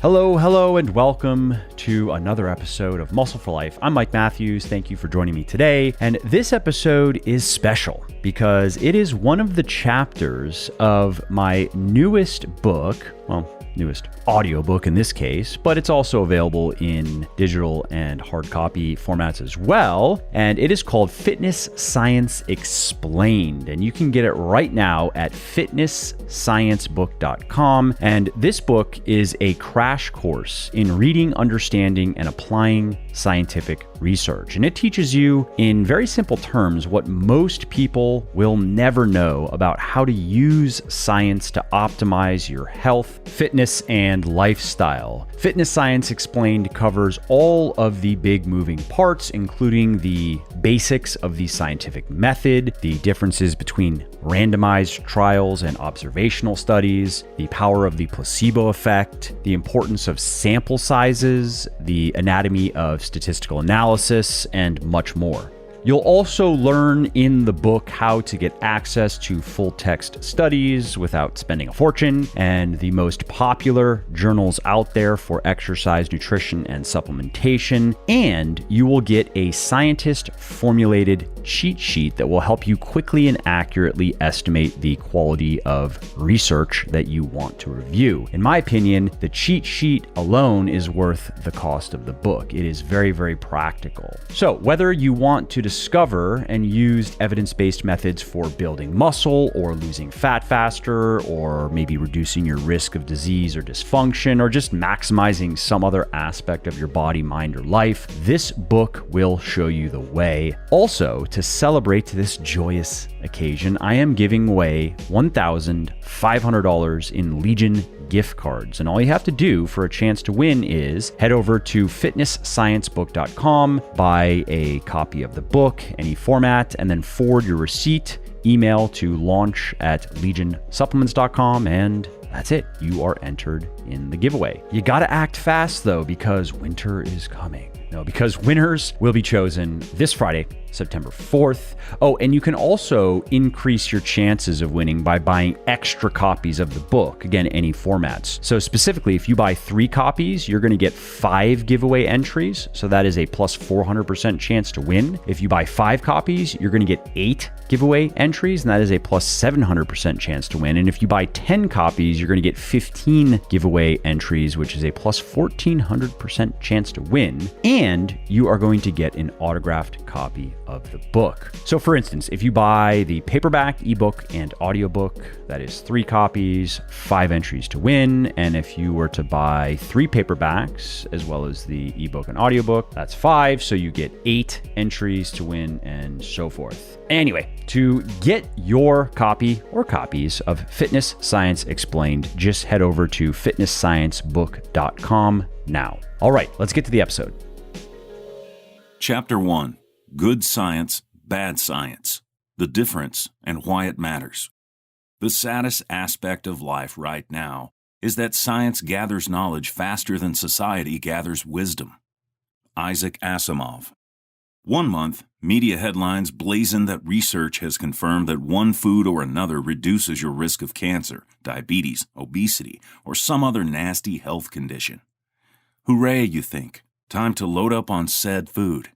Hello, and welcome to another episode of Muscle for Life. I'm Mike Matthews. Thank you for joining me today. And this episode is special because it is one of the chapters of my newest book, newest audiobook in this case, but it's also available in digital and hard copy formats as well. And it is called Fitness Science Explained. And you can get it right now at fitnesssciencebook.com. And this book is a crash course in reading, understanding, and applying scientific research. And it teaches you in very simple terms what most people will never know about how to use science to optimize your health, fitness, and lifestyle. Fitness Science Explained covers all of the big moving parts, including the basics of the scientific method, the differences between randomized trials and observational studies, the power of the placebo effect, the importance of sample sizes, the anatomy of statistical analysis, and much more. You'll also learn in the book how to get access to full text studies without spending a fortune, and the most popular journals out there for exercise, nutrition, and supplementation. And you will get a scientist formulated cheat sheet that will help you quickly and accurately estimate the quality of research that you want to review. In my opinion, the cheat sheet alone is worth the cost of the book. It is very, very practical. So whether you want to discover and use evidence-based methods for building muscle or losing fat faster, or maybe reducing your risk of disease or dysfunction, or just maximizing some other aspect of your body, mind, or life, this book will show you the way. Also, to celebrate this joyous occasion, I am giving away $1,500 in Legion gift cards. And all you have to do for a chance to win is head over to fitnesssciencebook.com, buy a copy of the book, any format, and then forward your receipt, email to launch@legionsupplements.com, and that's it. You are entered in the giveaway. You got to act fast though, because winter is coming. No, because winners will be chosen this Friday, September 4th. Oh, and you can also increase your chances of winning by buying extra copies of the book. Again, any formats. So specifically, if you buy 3 copies, you're going to get 5 giveaway entries. So that is a plus 400% chance to win. If you buy 5 copies, you're going to get 8 giveaway entries, and that is a plus 700% chance to win. And if you buy 10 copies, you're going to get 15 giveaway entries, which is a plus 1400% chance to win. And you are going to get an autographed copy of the book. So for instance, if you buy the paperback, ebook, and audiobook, that is 3 copies, 5 entries to win. And if you were to buy 3 paperbacks, as well as the ebook and audiobook, that's 5. So you get 8 entries to win, and so forth. Anyway, to get your copy or copies of Fitness Science Explained, just head over to fitnesssciencebook.com now. All right, let's get to the episode. Chapter 1. Good Science, Bad Science. The Difference and Why It Matters. The saddest aspect of life right now is that science gathers knowledge faster than society gathers wisdom. Isaac Asimov. 1 month, media headlines blazon that research has confirmed that one food or another reduces your risk of cancer, diabetes, obesity, or some other nasty health condition. Hooray, you think. Time to load up on said food.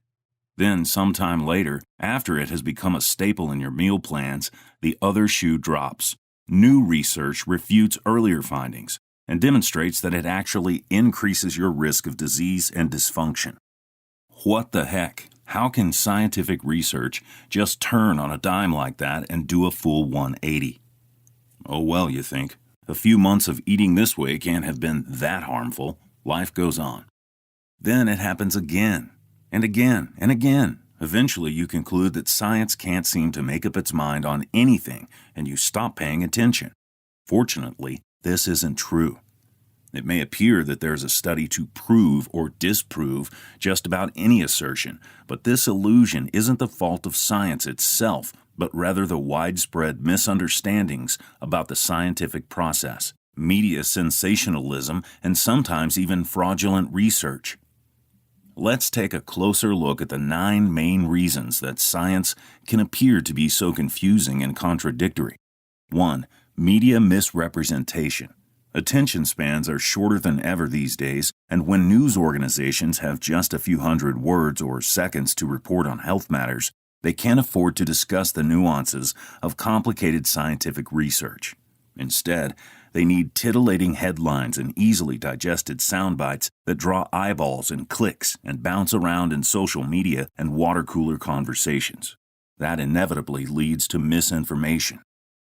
Then, sometime later, after it has become a staple in your meal plans, the other shoe drops. New research refutes earlier findings and demonstrates that it actually increases your risk of disease and dysfunction. What the heck? How can scientific research just turn on a dime like that and do a full 180? Oh well, you think. A few months of eating this way can't have been that harmful. Life goes on. Then it happens again, and again, and again. Eventually you conclude that science can't seem to make up its mind on anything, and you stop paying attention. Fortunately, this isn't true. It may appear that there's a study to prove or disprove just about any assertion, but this illusion isn't the fault of science itself, but rather the widespread misunderstandings about the scientific process, media sensationalism, and sometimes even fraudulent research. Let's take a closer look at the 9 main reasons that science can appear to be so confusing and contradictory. 1. Media misrepresentation. Attention spans are shorter than ever these days, and when news organizations have just a few hundred words or seconds to report on health matters, they can't afford to discuss the nuances of complicated scientific research. Instead, they need titillating headlines and easily digested sound bites that draw eyeballs and clicks and bounce around in social media and water cooler conversations. That inevitably leads to misinformation.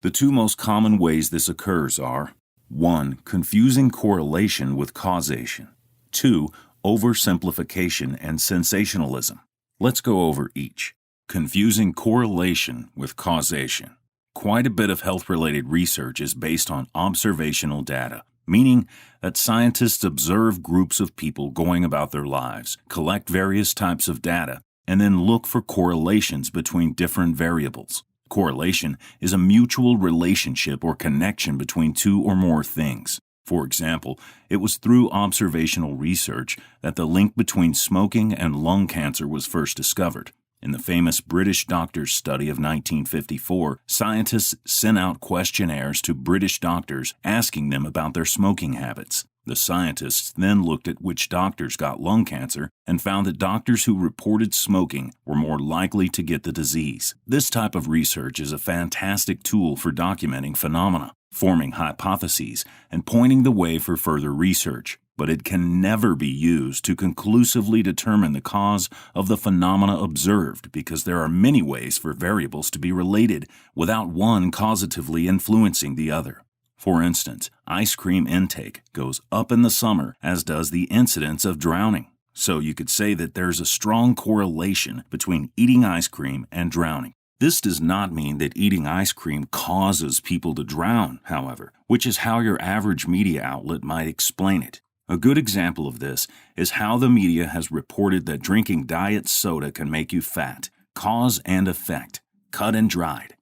The two most common ways this occurs are 1. Confusing correlation with causation. 2. Oversimplification and sensationalism. Let's go over each. Confusing correlation with causation. Quite a bit of health-related research is based on observational data, meaning that scientists observe groups of people going about their lives, collect various types of data, and then look for correlations between different variables. Correlation is a mutual relationship or connection between two or more things. For example, it was through observational research that the link between smoking and lung cancer was first discovered. In the famous British doctors' study of 1954, scientists sent out questionnaires to British doctors asking them about their smoking habits. The scientists then looked at which doctors got lung cancer and found that doctors who reported smoking were more likely to get the disease. This type of research is a fantastic tool for documenting phenomena, forming hypotheses, and pointing the way for further research, but it can never be used to conclusively determine the cause of the phenomena observed because there are many ways for variables to be related without one causatively influencing the other. For instance, ice cream intake goes up in the summer, as does the incidence of drowning. So you could say that there's a strong correlation between eating ice cream and drowning. This does not mean that eating ice cream causes people to drown, however, which is how your average media outlet might explain it. A good example of this is how the media has reported that drinking diet soda can make you fat. Cause and effect, cut and dried.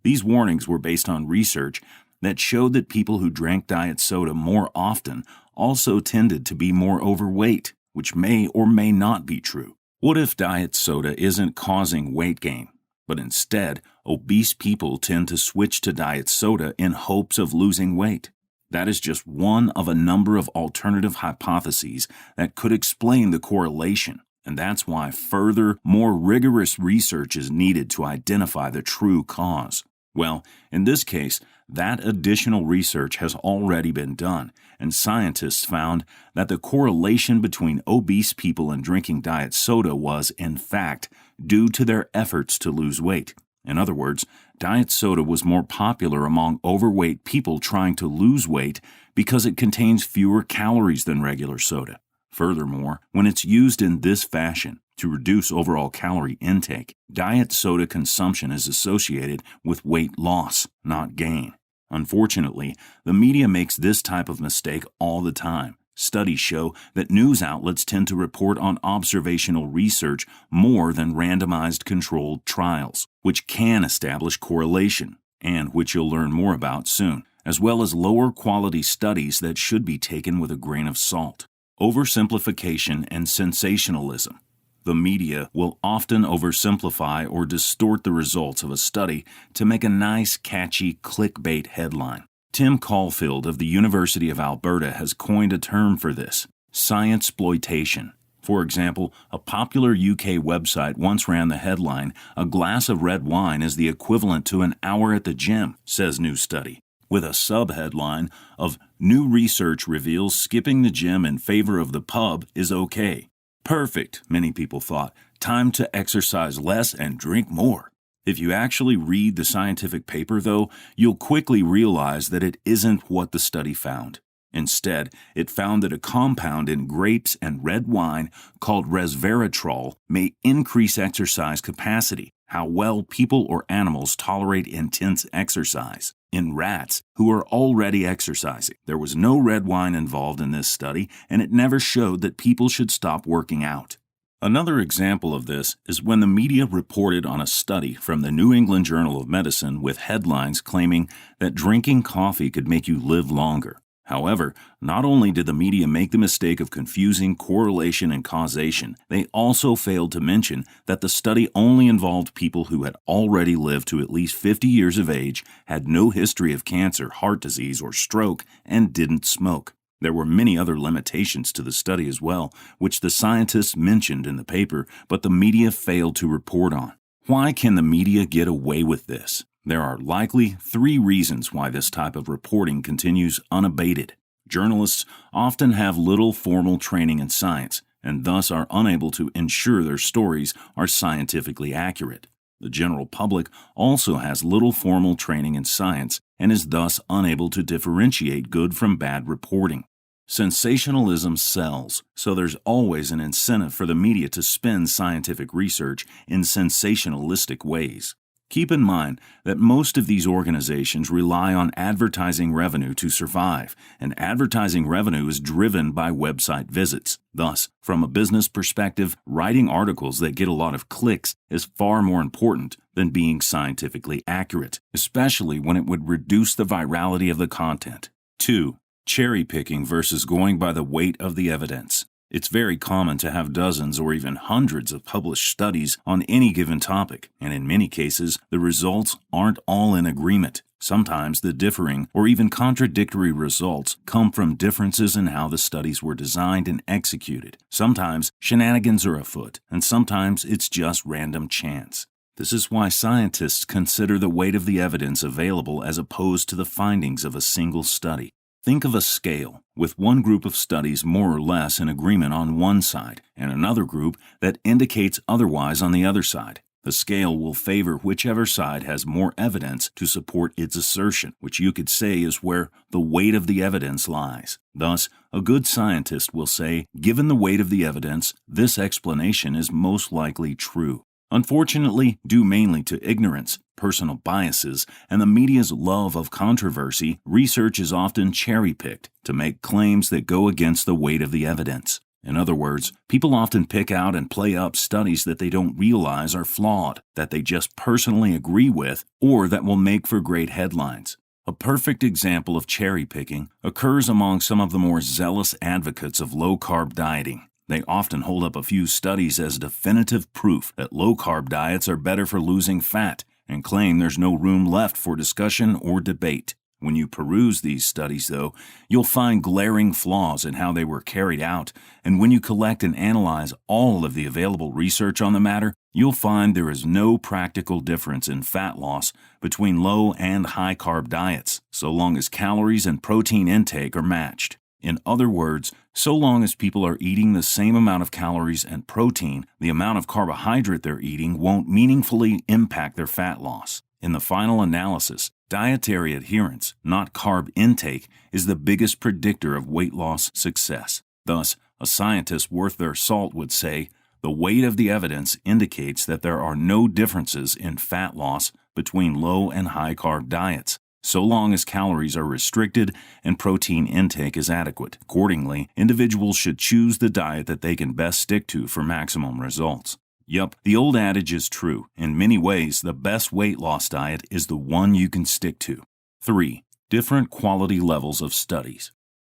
These warnings were based on research that showed that people who drank diet soda more often also tended to be more overweight, which may or may not be true. What if diet soda isn't causing weight gain, but instead obese people tend to switch to diet soda in hopes of losing weight? That is just one of a number of alternative hypotheses that could explain the correlation, and that's why further, more rigorous research is needed to identify the true cause. Well, in this case, that additional research has already been done, and scientists found that the correlation between obese people and drinking diet soda was, in fact, due to their efforts to lose weight. In other words, diet soda was more popular among overweight people trying to lose weight because it contains fewer calories than regular soda. Furthermore, when it's used in this fashion, to reduce overall calorie intake, diet soda consumption is associated with weight loss, not gain. Unfortunately, the media makes this type of mistake all the time. Studies show that news outlets tend to report on observational research more than randomized controlled trials, which can establish correlation, and which you'll learn more about soon, as well as lower quality studies that should be taken with a grain of salt. Oversimplification and sensationalism. The media will often oversimplify or distort the results of a study to make a nice, catchy clickbait headline. Tim Caulfield of the University of Alberta has coined a term for this, science-ploitation. For example, a popular UK website once ran the headline, "A glass of red wine is the equivalent to an hour at the gym," says new study, with a sub-headline of "New research reveals skipping the gym in favor of the pub is okay." Perfect, many people thought. Time to exercise less and drink more. If you actually read the scientific paper, though, you'll quickly realize that it isn't what the study found. Instead, it found that a compound in grapes and red wine called resveratrol may increase exercise capacity, how well people or animals tolerate intense exercise. In rats who are already exercising, there was no red wine involved in this study, and it never showed that people should stop working out. Another example of this is when the media reported on a study from the New England Journal of Medicine with headlines claiming that drinking coffee could make you live longer. However, not only did the media make the mistake of confusing correlation and causation, they also failed to mention that the study only involved people who had already lived to at least 50 years of age, had no history of cancer, heart disease, or stroke, and didn't smoke. There were many other limitations to the study as well, which the scientists mentioned in the paper, but the media failed to report on. Why can the media get away with this? There are likely 3 reasons why this type of reporting continues unabated. Journalists often have little formal training in science, and thus are unable to ensure their stories are scientifically accurate. The general public also has little formal training in science and is thus unable to differentiate good from bad reporting. Sensationalism sells, so there's always an incentive for the media to spin scientific research in sensationalistic ways. Keep in mind that most of these organizations rely on advertising revenue to survive, and advertising revenue is driven by website visits. Thus, from a business perspective, writing articles that get a lot of clicks is far more important than being scientifically accurate, especially when it would reduce the virality of the content. 2. Cherry-picking versus going by the weight of the evidence. It's very common to have dozens or even hundreds of published studies on any given topic, and in many cases, the results aren't all in agreement. Sometimes the differing or even contradictory results come from differences in how the studies were designed and executed. Sometimes shenanigans are afoot, and sometimes it's just random chance. This is why scientists consider the weight of the evidence available as opposed to the findings of a single study. Think of a scale, with one group of studies more or less in agreement on one side, and another group that indicates otherwise on the other side. The scale will favor whichever side has more evidence to support its assertion, which you could say is where the weight of the evidence lies. Thus, a good scientist will say, given the weight of the evidence, this explanation is most likely true. Unfortunately, due mainly to ignorance, personal biases, and the media's love of controversy, research is often cherry-picked to make claims that go against the weight of the evidence. In other words, people often pick out and play up studies that they don't realize are flawed, that they just personally agree with, or that will make for great headlines. A perfect example of cherry-picking occurs among some of the more zealous advocates of low-carb dieting. They often hold up a few studies as definitive proof that low-carb diets are better for losing fat and claim there's no room left for discussion or debate. When you peruse these studies, though, you'll find glaring flaws in how they were carried out, and when you collect and analyze all of the available research on the matter, you'll find there is no practical difference in fat loss between low and high-carb diets, so long as calories and protein intake are matched. In other words, so long as people are eating the same amount of calories and protein, the amount of carbohydrate they're eating won't meaningfully impact their fat loss. In the final analysis, dietary adherence, not carb intake, is the biggest predictor of weight loss success. Thus, a scientist worth their salt would say, the weight of the evidence indicates that there are no differences in fat loss between low and high carb diets, so long as calories are restricted and protein intake is adequate. Accordingly, individuals should choose the diet that they can best stick to for maximum results. Yup, the old adage is true. In many ways, the best weight loss diet is the one you can stick to. 3. Different quality levels of studies.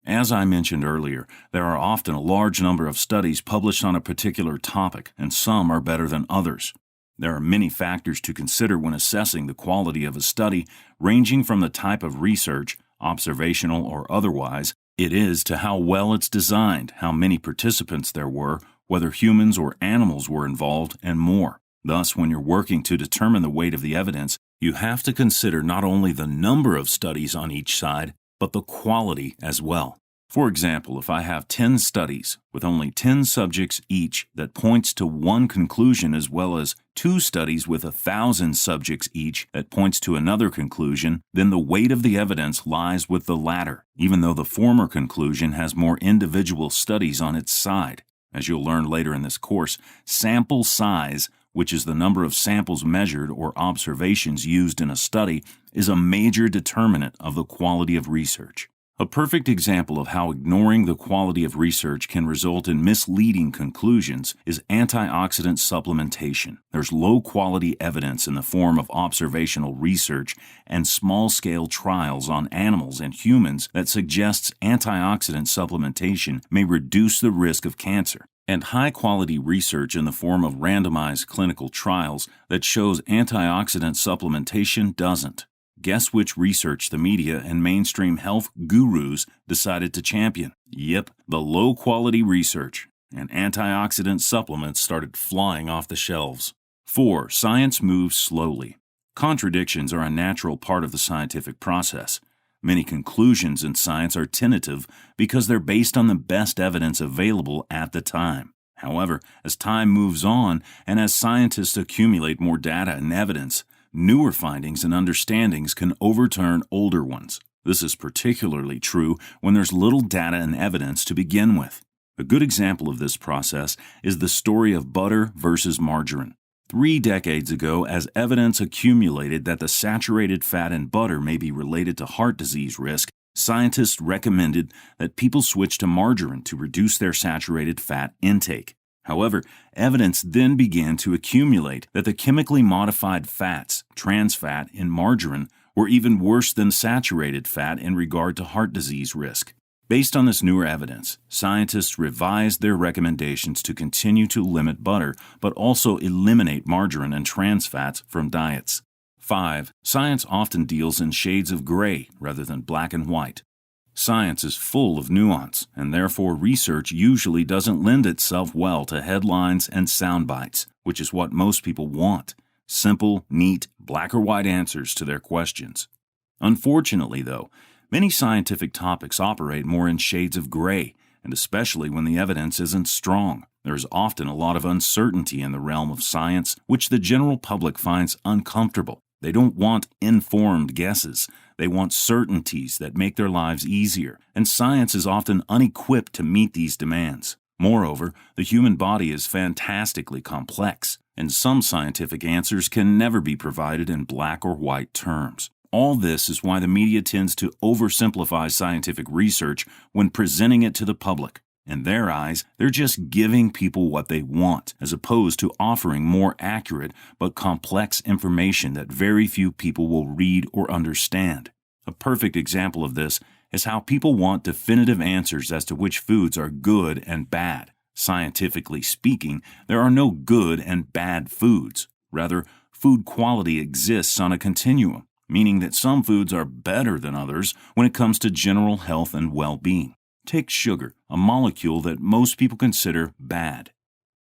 As I mentioned earlier, there are often a large number of studies published on a particular topic, and some are better than others. There are many factors to consider when assessing the quality of a study, ranging from the type of research, observational or otherwise, it is to how well it's designed, how many participants there were, whether humans or animals were involved, and more. Thus, when you're working to determine the weight of the evidence, you have to consider not only the number of studies on each side, but the quality as well. For example, if I have 10 studies with only 10 subjects each that points to one conclusion, as well as 2 studies with 1,000 subjects each that points to another conclusion, then the weight of the evidence lies with the latter, even though the former conclusion has more individual studies on its side. As you'll learn later in this course, sample size, which is the number of samples measured or observations used in a study, is a major determinant of the quality of research. A perfect example of how ignoring the quality of research can result in misleading conclusions is antioxidant supplementation. There's low-quality evidence in the form of observational research and small-scale trials on animals and humans that suggests antioxidant supplementation may reduce the risk of cancer, and high-quality research in the form of randomized clinical trials that shows antioxidant supplementation doesn't. Guess which research the media and mainstream health gurus decided to champion? Yep, the low-quality research, and antioxidant supplements started flying off the shelves. 4. Science moves slowly. Contradictions are a natural part of the scientific process. Many conclusions in science are tentative because they're based on the best evidence available at the time. However, as time moves on and as scientists accumulate more data and evidence, newer findings and understandings can overturn older ones. This is particularly true when there's little data and evidence to begin with. A good example of this process is the story of butter versus margarine. 3 decades ago, as evidence accumulated that the saturated fat in butter may be related to heart disease risk, scientists recommended that people switch to margarine to reduce their saturated fat intake. However, evidence then began to accumulate that the chemically modified fats, trans fat, in margarine were even worse than saturated fat in regard to heart disease risk. Based on this newer evidence, scientists revised their recommendations to continue to limit butter, but also eliminate margarine and trans fats from diets. 5. Science often deals in shades of gray rather than black and white. Science is full of nuance, and therefore research usually doesn't lend itself well to headlines and sound bites, which is what most people want. Simple, neat, black or white answers to their questions. Unfortunately, though, many scientific topics operate more in shades of gray, and especially when the evidence isn't strong. There is often a lot of uncertainty in the realm of science, which the general public finds uncomfortable. They don't want informed guesses. They want certainties that make their lives easier, and science is often unequipped to meet these demands. Moreover, the human body is fantastically complex, and some scientific answers can never be provided in black or white terms. All this is why the media tends to oversimplify scientific research when presenting it to the public. In their eyes, they're just giving people what they want, as opposed to offering more accurate but complex information that very few people will read or understand. A perfect example of this is how people want definitive answers as to which foods are good and bad. Scientifically speaking, there are no good and bad foods. Rather, food quality exists on a continuum, meaning that some foods are better than others when it comes to general health and well-being. Take sugar, a molecule that most people consider bad.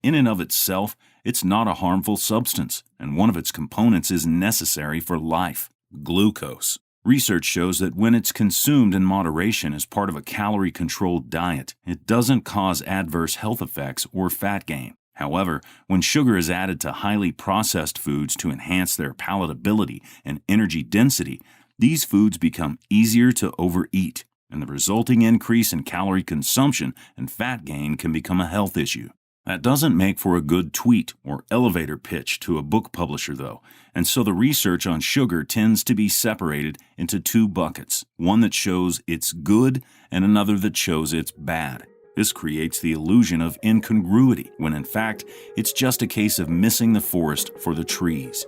In and of itself, it's not a harmful substance, and one of its components is necessary for life: glucose. Research shows that when it's consumed in moderation as part of a calorie-controlled diet, it doesn't cause adverse health effects or fat gain. However, when sugar is added to highly processed foods to enhance their palatability and energy density, these foods become easier to overeat, and the resulting increase in calorie consumption and fat gain can become a health issue. That doesn't make for a good tweet or elevator pitch to a book publisher, though, and so the research on sugar tends to be separated into 2 buckets, one that shows it's good and another that shows it's bad. This creates the illusion of incongruity, when in fact, it's just a case of missing the forest for the trees.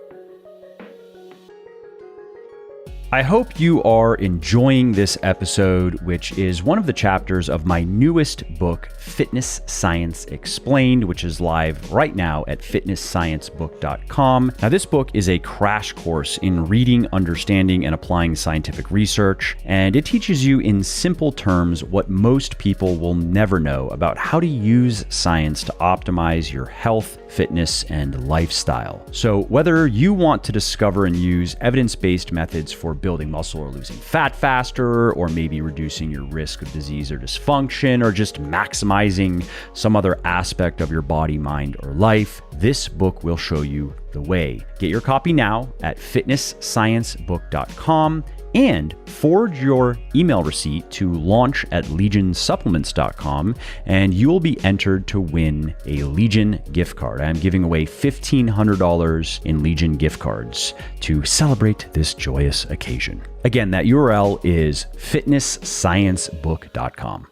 I hope you are enjoying this episode, which is one of the chapters of my newest book, Fitness Science Explained, which is live right now at fitnesssciencebook.com. Now, this book is a crash course in reading, understanding, and applying scientific research, and it teaches you in simple terms what most people will never know about how to use science to optimize your health, fitness, and lifestyle. So whether you want to discover and use evidence-based methods for building muscle or losing fat faster, or maybe reducing your risk of disease or dysfunction, or just maximizing some other aspect of your body, mind, or life, this book will show you the the way. Get your copy now at fitnesssciencebook.com and forward your email receipt to launch@legionsupplements.com, and you will be entered to win a Legion gift card. I'm giving away $1,500 in Legion gift cards to celebrate this joyous occasion. Again, that URL is fitnesssciencebook.com.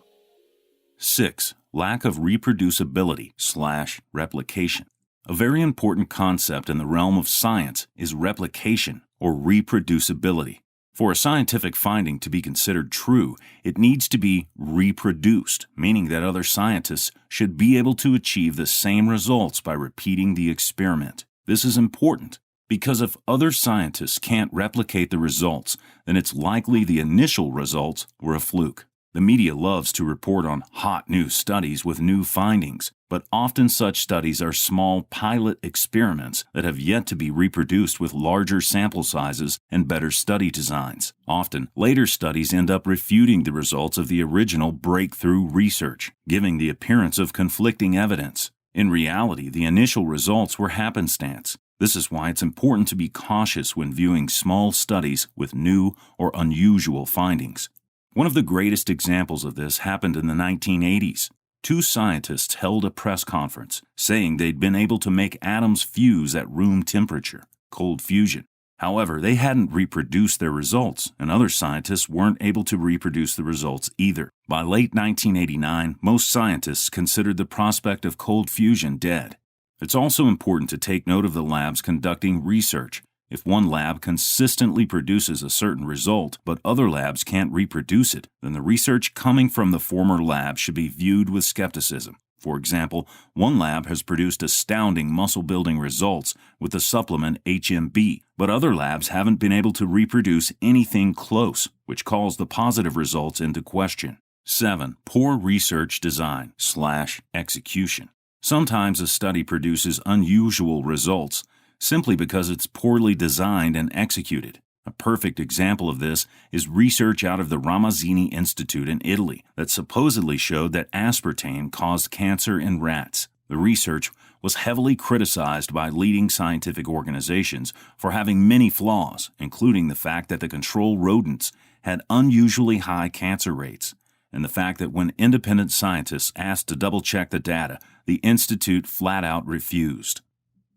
6. Lack of reproducibility/replication. A very important concept in the realm of science is replication or reproducibility. For a scientific finding to be considered true, it needs to be reproduced, meaning that other scientists should be able to achieve the same results by repeating the experiment. This is important because if other scientists can't replicate the results, then it's likely the initial results were a fluke. The media loves to report on hot new studies with new findings, but often such studies are small pilot experiments that have yet to be reproduced with larger sample sizes and better study designs. Often, later studies end up refuting the results of the original breakthrough research, giving the appearance of conflicting evidence. In reality, the initial results were happenstance. This is why it's important to be cautious when viewing small studies with new or unusual findings. One of the greatest examples of this happened in the 1980s. Two scientists held a press conference saying they'd been able to make atoms fuse at room temperature, cold fusion. However, they hadn't reproduced their results, and other scientists weren't able to reproduce the results either. By late 1989, most scientists considered the prospect of cold fusion dead. It's also important to take note of the labs conducting research. If one lab consistently produces a certain result, but other labs can't reproduce it, then the research coming from the former lab should be viewed with skepticism. For example, one lab has produced astounding muscle-building results with the supplement HMB, but other labs haven't been able to reproduce anything close, which calls the positive results into question. 7. Poor research design/execution. Sometimes a study produces unusual results simply because it's poorly designed and executed. A perfect example of this is research out of the Ramazzini Institute in Italy that supposedly showed that aspartame caused cancer in rats. The research was heavily criticized by leading scientific organizations for having many flaws, including the fact that the control rodents had unusually high cancer rates, and the fact that when independent scientists asked to double-check the data, the institute flat-out refused.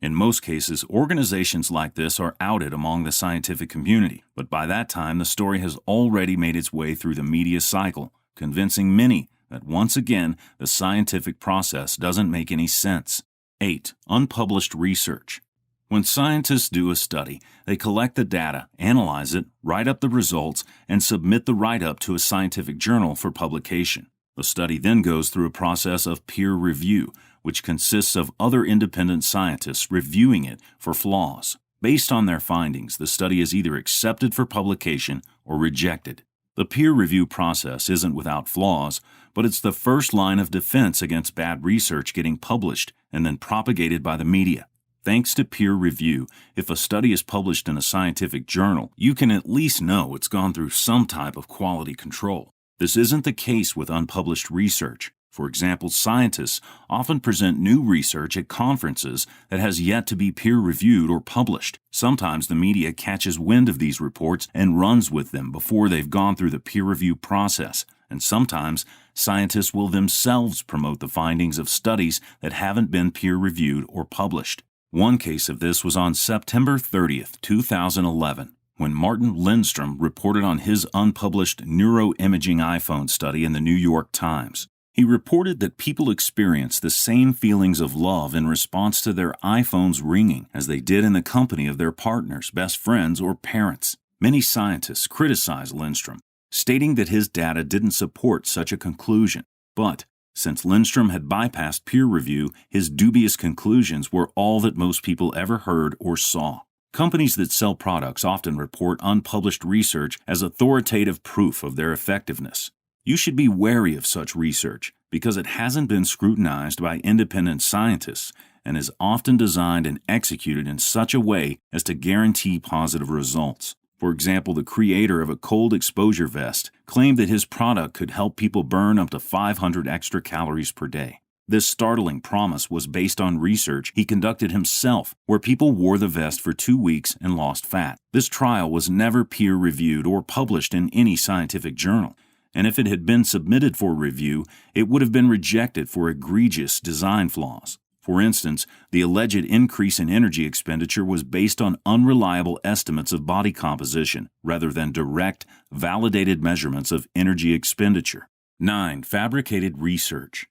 In most cases, organizations like this are outed among the scientific community, but by that time the story has already made its way through the media cycle, convincing many that once again the scientific process doesn't make any sense. 8. Unpublished research. When scientists do a study, they collect the data, analyze it, write up the results, and submit the write-up to a scientific journal for publication. The study then goes through a process of peer review, which consists of other independent scientists reviewing it for flaws. Based on their findings, the study is either accepted for publication or rejected. The peer review process isn't without flaws, but it's the first line of defense against bad research getting published and then propagated by the media. Thanks to peer review, if a study is published in a scientific journal, you can at least know it's gone through some type of quality control. This isn't the case with unpublished research. For example, scientists often present new research at conferences that has yet to be peer-reviewed or published. Sometimes the media catches wind of these reports and runs with them before they've gone through the peer review process, and sometimes scientists will themselves promote the findings of studies that haven't been peer-reviewed or published. One case of this was on September 30th, 2011. When Martin Lindstrom reported on his unpublished neuroimaging iPhone study in the New York Times. He reported that people experience the same feelings of love in response to their iPhones ringing as they did in the company of their partners, best friends, or parents. Many scientists criticized Lindstrom, stating that his data didn't support such a conclusion. But since Lindstrom had bypassed peer review, his dubious conclusions were all that most people ever heard or saw. Companies that sell products often report unpublished research as authoritative proof of their effectiveness. You should be wary of such research because it hasn't been scrutinized by independent scientists and is often designed and executed in such a way as to guarantee positive results. For example, the creator of a cold exposure vest claimed that his product could help people burn up to 500 extra calories per day. This startling promise was based on research he conducted himself, where people wore the vest for 2 weeks and lost fat. This trial was never peer-reviewed or published in any scientific journal, and if it had been submitted for review, it would have been rejected for egregious design flaws. For instance, the alleged increase in energy expenditure was based on unreliable estimates of body composition rather than direct, validated measurements of energy expenditure. 9. Fabricated research.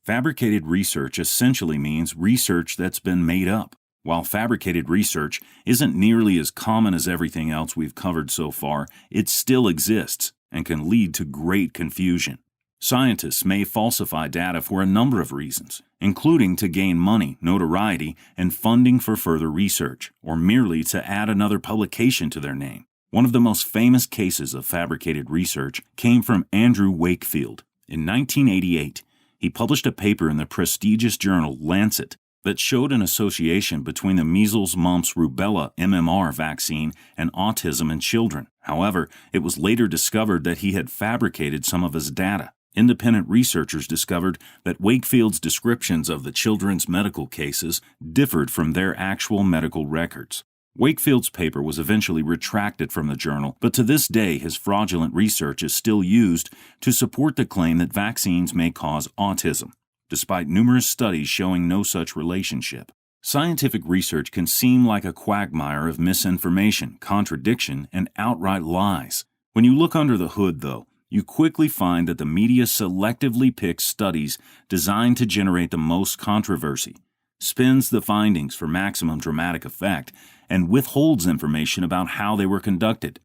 Fabricated research essentially means research that's been made up. While fabricated research isn't nearly as common as everything else we've covered so far, it still exists and can lead to great confusion. Scientists may falsify data for a number of reasons, including to gain money, notoriety, and funding for further research, or merely to add another publication to their name. One of the most famous cases of fabricated research came from Andrew Wakefield. In 1988, he published a paper in the prestigious journal Lancet that showed an association between the measles, mumps, rubella MMR vaccine and autism in children. However, it was later discovered that he had fabricated some of his data. Independent researchers discovered that Wakefield's descriptions of the children's medical cases differed from their actual medical records. Wakefield's paper was eventually retracted from the journal, but to this day his fraudulent research is still used to support the claim that vaccines may cause autism, despite numerous studies showing no such relationship. Scientific research can seem like a quagmire of misinformation, contradiction, and outright lies. When you look under the hood, though, you quickly find that the media selectively picks studies designed to generate the most controversy, spins the findings for maximum dramatic effect, and withholds information about how they were conducted.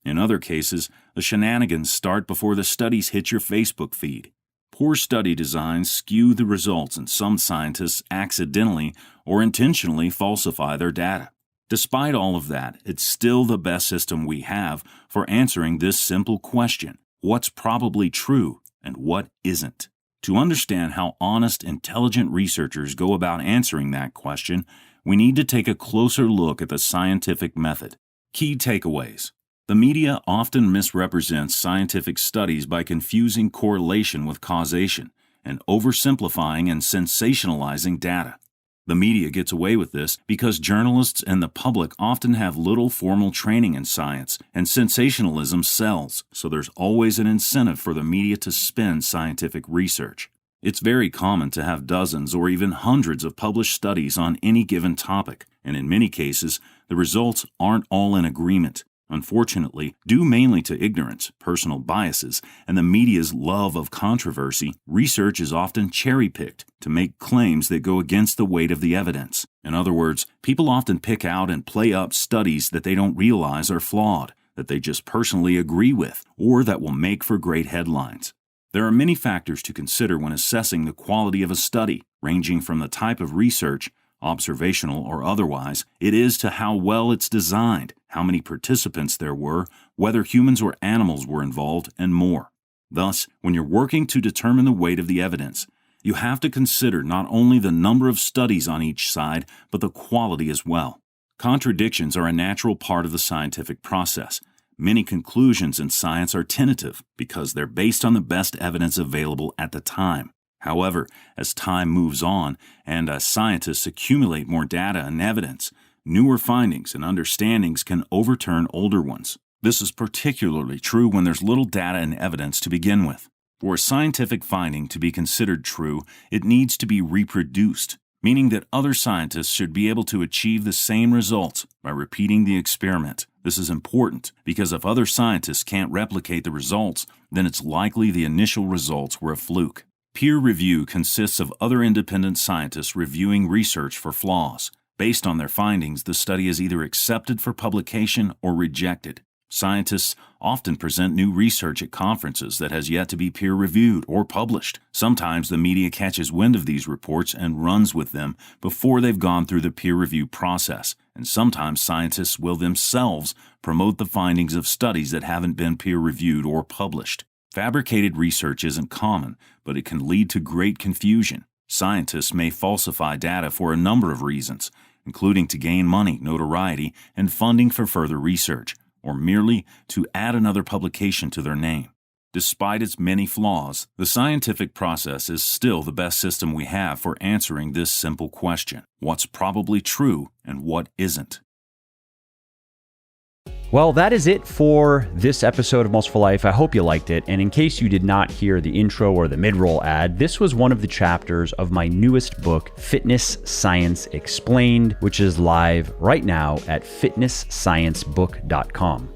In other cases, the shenanigans start before the studies hit your Facebook feed. Poor study designs skew the results, and some scientists accidentally or intentionally falsify their data. Despite all of that, it's still the best system we have for answering this simple question: what's probably true and what isn't? To understand how honest, intelligent researchers go about answering that question, we need to take a closer look at the scientific method. Key takeaways. The media often misrepresents scientific studies by confusing correlation with causation and oversimplifying and sensationalizing data. The media gets away with this because journalists and the public often have little formal training in science, and sensationalism sells, so there's always an incentive for the media to spin scientific research. It's very common to have dozens or even hundreds of published studies on any given topic, and in many cases, the results aren't all in agreement. Unfortunately, due mainly to ignorance, personal biases, and the media's love of controversy, research is often cherry-picked to make claims that go against the weight of the evidence. In other words, people often pick out and play up studies that they don't realize are flawed, that they just personally agree with, or that will make for great headlines. There are many factors to consider when assessing the quality of a study, ranging from the type of research, observational or otherwise, it is to how well it's designed, how many participants there were, whether humans or animals were involved, and more. Thus, when you're working to determine the weight of the evidence, you have to consider not only the number of studies on each side, but the quality as well. Contradictions are a natural part of the scientific process. Many conclusions in science are tentative because they're based on the best evidence available at the time. However, as time moves on and as scientists accumulate more data and evidence, newer findings and understandings can overturn older ones. This is particularly true when there's little data and evidence to begin with. For a scientific finding to be considered true, it needs to be reproduced, meaning that other scientists should be able to achieve the same results by repeating the experiment. This is important because if other scientists can't replicate the results, then it's likely the initial results were a fluke. Peer review consists of other independent scientists reviewing research for flaws. Based on their findings, the study is either accepted for publication or rejected. Scientists often present new research at conferences that has yet to be peer-reviewed or published. Sometimes the media catches wind of these reports and runs with them before they've gone through the peer review process, and sometimes scientists will themselves promote the findings of studies that haven't been peer-reviewed or published. Fabricated research isn't common, but it can lead to great confusion. Scientists may falsify data for a number of reasons, including to gain money, notoriety, and funding for further research, or merely to add another publication to their name. Despite its many flaws, the scientific process is still the best system we have for answering this simple question: what's probably true and what isn't? Well, that is it for this episode of Muscle for Life. I hope you liked it. And in case you did not hear the intro or the mid-roll ad, this was one of the chapters of my newest book, Fitness Science Explained, which is live right now at fitnesssciencebook.com.